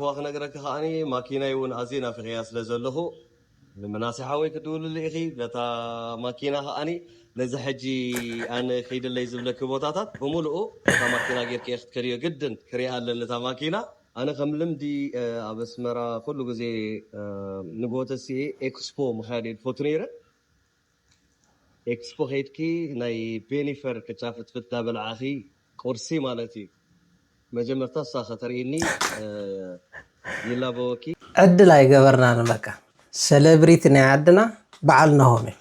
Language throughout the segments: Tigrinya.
واخ نقرك خاني ماكينة يون أزينا في قياس لزلهو المناصحة ويكدول اللي إخي لتا ماكينة خاني لذا حجي أنا خيد اللي يزب لك بوتاتات بمولو لتا ماكينة غير كي أخت كريو جدا كريها لتا ماكينة أنا خملم دي أبسمرا كله جزي نقوتسي إكسبو مخاري فوتنيرة إكسبو هيتكي ناي بينيفر كتشافت في التابل عاخي كورسي مالتي مجمرتا ساختريني يلا بوكي عدل أي قبرنا نبكى سيلبريتي نعدنا بعلنا هوني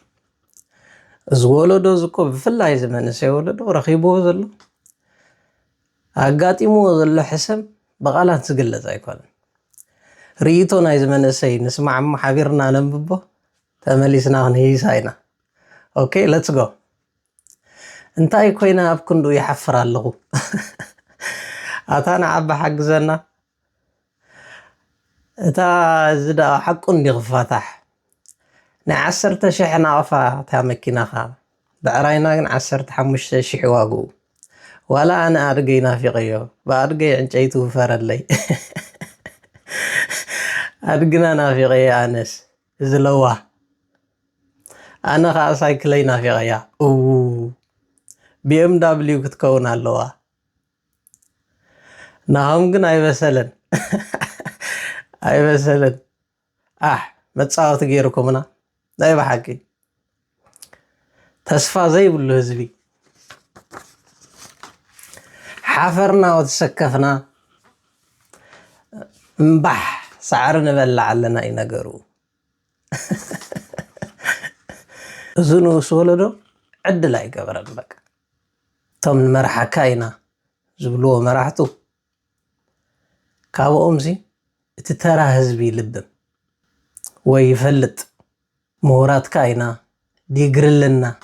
زولو دوزكو بفلا زمان سيولدو رخيبو زلو أقاتي مو زلو حسم بغالا تسقلت أيكون ريتو ناي زمان سي نسمع عم حبيرنا ننببو تمليسنا هنهي ساينا اوكي لتس جو انتاي كوينا أبكندو يحفر اللغو أتانا عبا حق زنا تا زدا حقن يغفاتح نعسرت شحنا وفا تا مكينا خا بعراينا نعسرت حمش شح واقو ولا أنا أرقينا في غيو بأرقي عنجيتو فرلي أرقنا في غيا أنس زلوه أنا خا سايكلينا في غيا BMW كتكون اللوا نعم قنا يبسلن أيبسلن متصاوت غيركمنا لا بحقي تسفى زي بلو هزبي حفرنا وتسكفنا مبح سعر نبلع لنا ينقروا زنو سولدو عدل أي قبرن بك تم مرحا كاينا زبلوه مرحتو كابو أمزي تترى هزبي لبم ويفلت مهورات كاينا ديقرلنا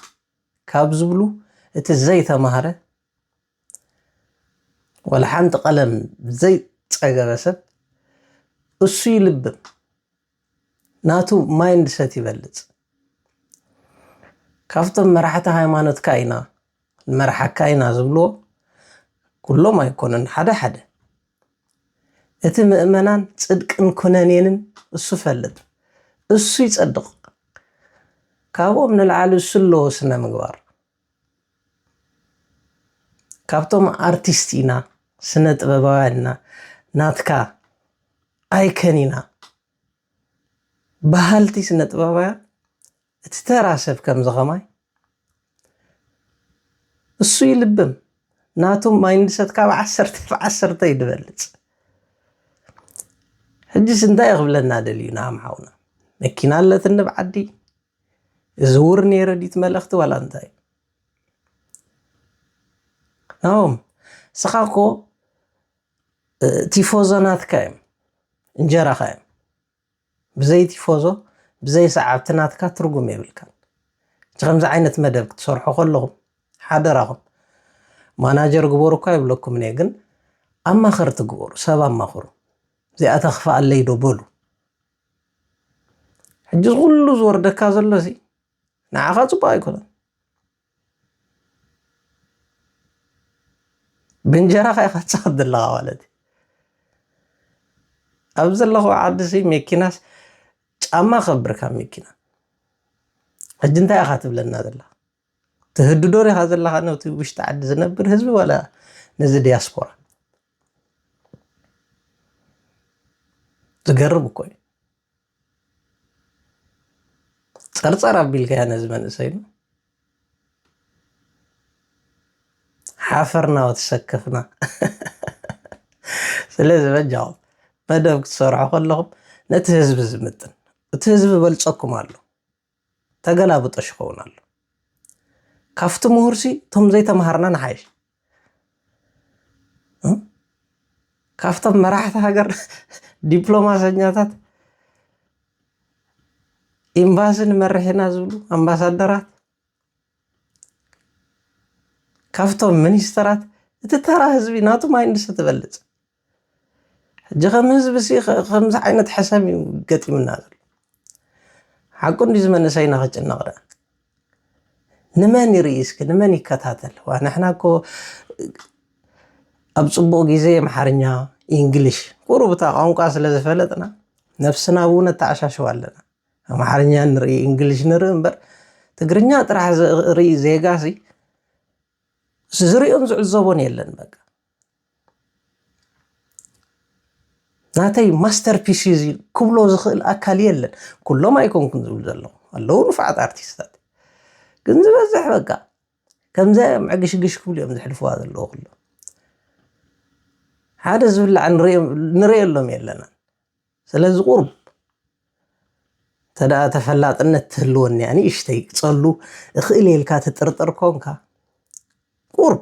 كاب زبلو اتزاي تمهره والحانت قلم زي تقبسب እሱ ይልብም ናቱ ማይንድ ሰት ይበልጽ ካፍቶም መራሕተ ሃይማኖት ካይና መራሕ ካይና ዝብሎ ኩሎም አይኮነን ሓደ ሓደ እቲ ምእመናን ጽድቅን ኩነኔንን እሱ ፈልጥ እሱ ይጸድቅ ካብኦም ንልዓል እሱሎ ስነ ምግባር ካብቶም አርቲስቲና ስነ ጥበባውያንና ናትካ አይከኒና ባህልቲ ስነ ጥበባውያን እቲ ተራሰብ ከም ዝኸማይ እሱ ይልብም ናቱም ማይንድሰት ካብ 10 ይድበልጽ ሕጂስ እንታይ ይኽብለና ደልዩና አምሓውና መኪና ኣለትን ንብዓዲ ዝውር ነይረ ዲት መልእኽቲ ወላ እንታይ ናኦም ስኻኮ ቲፎዞናትካ እዮም እንጀራኻ እዮም ብዘይ ቲፎዞ ብዘይ ሰዓብትናትካ ትርጉም የብልካን ከምዚ ዓይነት መደብ ክትሰርሑ ከለኹም ሓደራኹም ማናጀር ግበሩ እኳ ይብለኩም እኔ ግን ኣማኸር ትግበሩ ሰብ ኣማኸሩ እዚኣ ተኽፋኣለይ ዶ በሉ ሕጂ ኩሉ ዝወርደካ ዘሎ ሲ ንዓኻ ፅቡቅ ኣይኮነን ብእንጀራኻ ኢኻ ትሳኽድ ኣለኻ ማለት ኣብ ዘለኹ ዓዲ ሲ መኪናስ ጫማ ኸብርካ መኪና ሕጂ እንታይ ኢኻ ትብለና ዘላ ትህድዶ ሪኻ ዘለኻ ነቲ ውሽጢ ዓዲ ዝነብር ህዝቢ ወላ ነዚ ዲያስፖራ ዝገርም እኮ እዩ ፀርፀር ኣቢልካ ያ ነዚ መንእሰይ ሓፈርና ወተሰከፍና ስለዚ በጃኹም መደብ ክትሰርሑ ከለኹም ነቲ ህዝቢ ዝምጥን እቲ ህዝቢ በልፀኩም ኣሎ ተገላብጦሽ ይኸውን ኣሎ ካፍቲ ምሁርሲ ቶም ዘይተምሃርና ንሓይሽ ካፍቶም መራሕቲ ሃገር ዲፕሎማሰኛታት ኤምባሲን መርሒና ዝብሉ ኣምባሳደራት ካፍቶም ሚኒስተራት እቲ ተራ ህዝቢ ናቱ ማይንድሰት ትበልጽ ሕጂ ከም ህዝቢ ሲ ከምዚ ዓይነት ሓሳብ ገጢምና ዘሎ ሓቁ እንዲ ዝመንሰይና ክጭነቕ ዳ ንመን ይርእስክ ንመን ይከታተል ዋንሕና እኮ ኣብ ፅቡቅ ጊዜ ኣምሓርኛ እንግሊሽ ቁሩብታ ቋንቋ ስለዝፈለጥና ነፍስና እውን ተዓሻሽው ኣለና ኣምሓርኛ ንርኢ እንግሊሽ ንርኢ እምበር ትግርኛ ጥራሕ ዝርኢ ዜጋሲ ዝሪኦም ዝዕዘቦን የለን በቃ ናተይ ማስተርፒስ እዚ ክብሎ ዝኽእል ኣካል የለን ኩሎም ኣይኮንኩን ዝብል ዘለኹ ኣለዉ ንፋዓት ኣርቲስታት ግን ዝበዝሕ በቃ ከምዚ ዕግሽግሽ ክብሉ እዮም ዝሕልፍዋ ዘለዉ ኩሎ ሓደ ዝብላዕ ንሪአሎም የለና ስለዚ ቁርብ ተደኣ ተፈላጥነት ትህልወኒ ንእሽተይ ክፀሉ እኽእል የልካ ትጥርጥር ኮንካ ቁርብ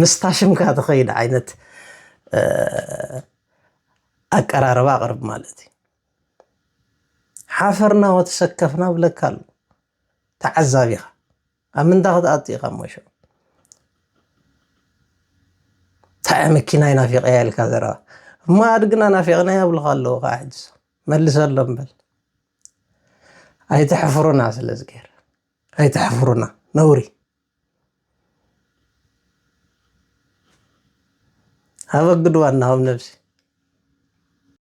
ምስታሽምካ ትኸይድ ዓይነት ኣቀራርባ ኣቕርብ ማለት እዩ ሓፈርና ወተሰከፍና ብለካ ኣሎ ተዓዛቢ ኢኻ ኣብ ምንታይ ክትኣቱ ኢኻ ሞሾ እንታይ መኪና ይናፊቐያ ኢልካ ዘረባ እማ ኣድግና ናፊቕና የብልኻ ኣለዉ ከዓ ሕጅ መልሰሎ እምበል ኣይትሕፍሩና ስለዝገይረ ኣይትሕፍሩና ነውሪ هبقدوا أنهم نفسي